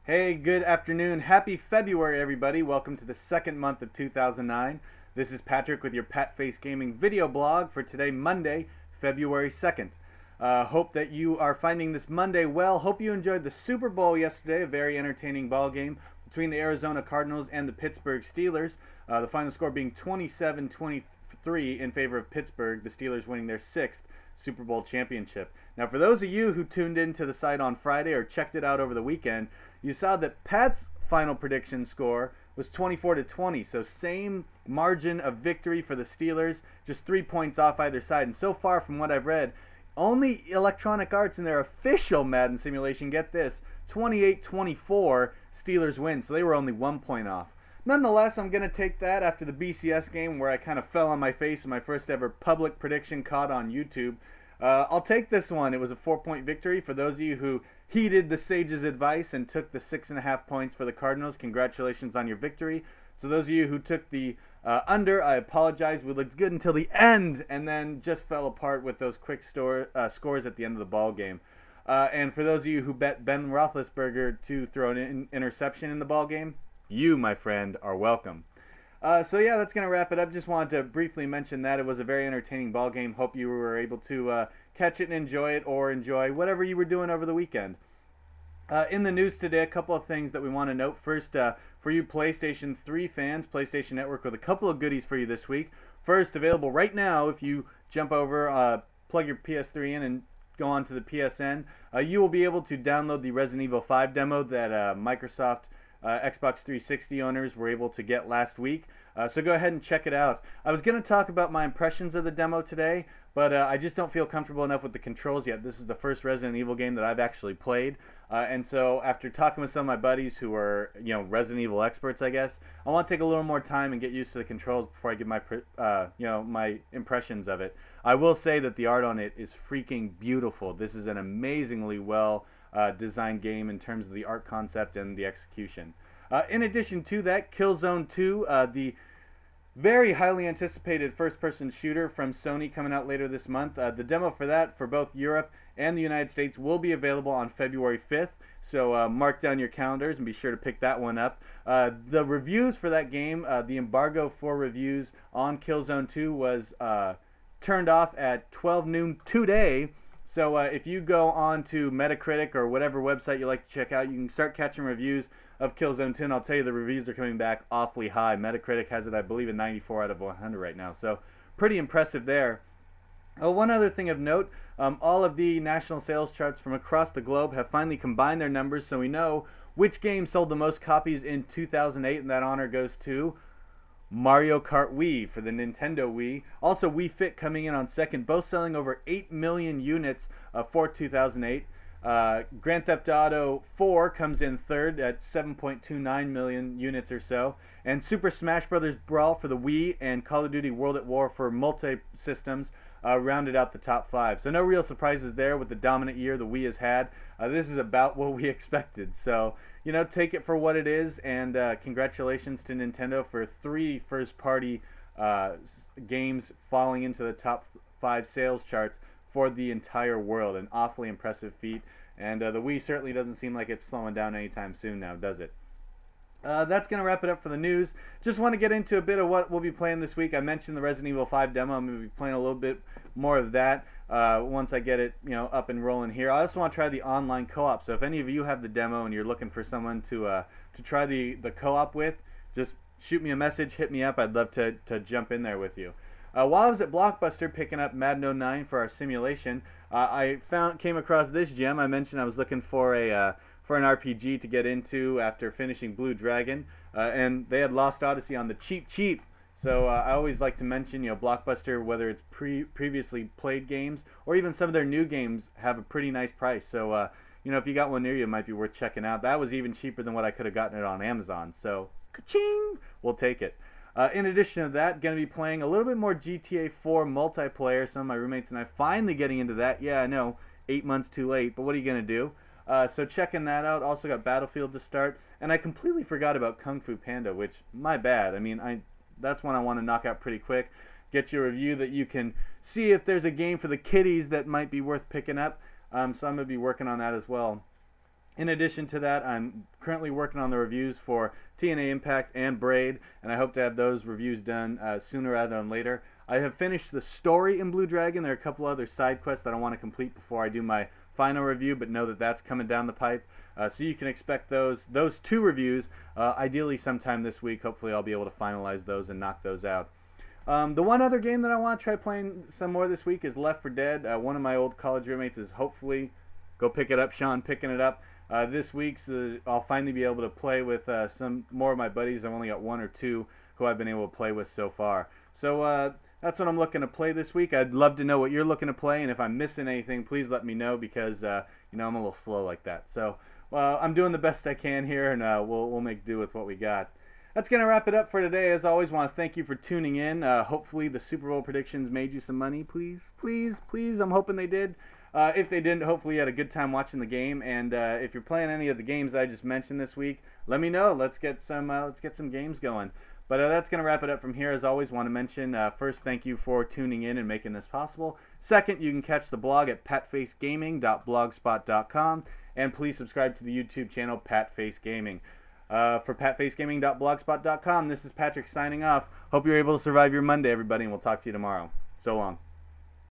Hey, good afternoon. Happy February, everybody. Welcome to the second month of 2009. This is Patrick with your Patface Gaming video blog for today, Monday, February 2nd. Hope that you are finding this Monday well. Hope you enjoyed the Super Bowl yesterday, a very entertaining ball game between the Arizona Cardinals and the Pittsburgh Steelers. The final score being 27-23 in favor of Pittsburgh, the Steelers winning their sixth Super Bowl championship. Now, for those of you who tuned into the site on Friday or checked it out over the weekend, you saw that Pat's final prediction score was 24-20, so same margin of victory for the Steelers, just 3 points off either side. And so far, from what I've read, only Electronic Arts in their official Madden simulation, get this, 28-24, Steelers win, so they were only 1 point off. Nonetheless, I'm going to take that after the BCS game where I kind of fell on my face in my first ever public prediction caught on YouTube. I'll take this one. It was a 4-point victory. For those of you who heeded the sage's advice and took the 6.5 points for the Cardinals, congratulations on your victory. To those of you who took the under, I apologize. We looked good until the end and then just fell apart with those quick scores at the end of the ball game. And for those of you who bet Ben Roethlisberger to throw an interception in the ball game, you, my friend, are welcome. So yeah, that's going to wrap it up. Just wanted to briefly mention that it was a very entertaining ball game. Hope you were able to catch it and enjoy it, or enjoy whatever you were doing over the weekend. In the news today, a couple of things that we want to note. First, for you PlayStation 3 fans, PlayStation Network with a couple of goodies for you this week. First, available right now if you jump over, plug your PS3 in and go on to the PSN, you will be able to download the Resident Evil 5 demo that Microsoft Xbox 360 owners were able to get last week. So go ahead and check it out. I was going to talk about my impressions of the demo today, but I just don't feel comfortable enough with the controls yet. This is the first Resident Evil game that I've actually played. And so after talking with some of my buddies who are, Resident Evil experts, I guess, I want to take a little more time and get used to the controls before I give my, my impressions of it. I will say that the art on it is freaking beautiful. This is an amazingly well designed game in terms of the art concept and the execution. In addition to that, Killzone 2, the very highly anticipated first-person shooter from Sony coming out later this month. The demo for that for both Europe and the United States will be available on February 5th, so mark down your calendars and be sure to pick that one up. The reviews for that game, the embargo for reviews on Killzone 2 was turned off at 12 noon today. So if you go on to Metacritic or whatever website you like to check out, you can start catching reviews of Killzone 2, and I'll tell you the reviews are coming back awfully high. Metacritic has it, I believe, a 94 out of 100 right now, so pretty impressive there. One other thing of note, all of the national sales charts from across the globe have finally combined their numbers, so we know which game sold the most copies in 2008, and that honor goes to Mario Kart Wii for the Nintendo Wii. Also, Wii Fit coming in on second, both selling over 8 million units for 2008. Grand Theft Auto 4 comes in third at 7.29 million units or so. And Super Smash Bros. Brawl for the Wii and Call of Duty World at War for multi-systems rounded out the top 5. So no real surprises there with the dominant year the Wii has had. This is about what we expected. So, take it for what it is, and congratulations to Nintendo for 3 first-party games falling into the top 5 sales charts for the entire world. An awfully impressive feat, and the Wii certainly doesn't seem like it's slowing down anytime soon now, does it? That's going to wrap it up for the news. Just want to get into a bit of what we'll be playing this week. I mentioned the Resident Evil 5 demo. I'm going to be playing a little bit more of that once I get it up and rolling here. I also want to try the online co-op. So if any of you have the demo and you're looking for someone to try the co-op with, just shoot me a message, hit me up. I'd love to jump in there with you. While I was at Blockbuster picking up Madden 09 for our simulation, I came across this gem. I mentioned I was looking for an RPG to get into after finishing Blue Dragon, and they had Lost Odyssey on the cheap. So I always like to mention, Blockbuster, whether it's previously played games or even some of their new games, have a pretty nice price. So if you got one near you, it might be worth checking out. That was even cheaper than what I could have gotten it on Amazon. So, ka-ching! We'll take it. In addition to that, going to be playing a little bit more GTA 4 multiplayer. Some of my roommates and I finally getting into that. Yeah, I know, 8 months too late, but what are you going to do? So checking that out. Also got Battlefield to start. And I completely forgot about Kung Fu Panda, which, my bad. I mean, that's one I want to knock out pretty quick. Get you a review that you can see if there's a game for the kiddies that might be worth picking up. So I'm going to be working on that as well. In addition to that, I'm currently working on the reviews for TNA Impact and Braid, and I hope to have those reviews done sooner rather than later. I have finished the story in Blue Dragon. There are a couple other side quests that I want to complete before I do my final review, but know that that's coming down the pipe. So you can expect those 2 reviews, ideally sometime this week. Hopefully I'll be able to finalize those and knock those out. The one other game that I want to try playing some more this week is Left 4 Dead. One of my old college roommates is hopefully, go pick it up, Sean, picking it up. This week, so I'll finally be able to play with some more of my buddies. I've only got 1 or 2 who I've been able to play with so far. So that's what I'm looking to play this week. I'd love to know what you're looking to play, and if I'm missing anything, please let me know, because you know, I'm a little slow like that. So I'm doing the best I can here, and we'll make do with what we got. That's going to wrap it up for today. As always, want to thank you for tuning in. Hopefully the Super Bowl predictions made you some money. Please, please, please. I'm hoping they did. If they didn't, hopefully you had a good time watching the game. And if you're playing any of the games I just mentioned this week, let me know. Let's get some games going. But that's going to wrap it up from here. As always, want to mention, first, thank you for tuning in and making this possible. Second, you can catch the blog at patfacegaming.blogspot.com. And please subscribe to the YouTube channel, Patface Gaming. For patfacegaming.blogspot.com, this is Patrick signing off. Hope you're able to survive your Monday, everybody, and we'll talk to you tomorrow. So long.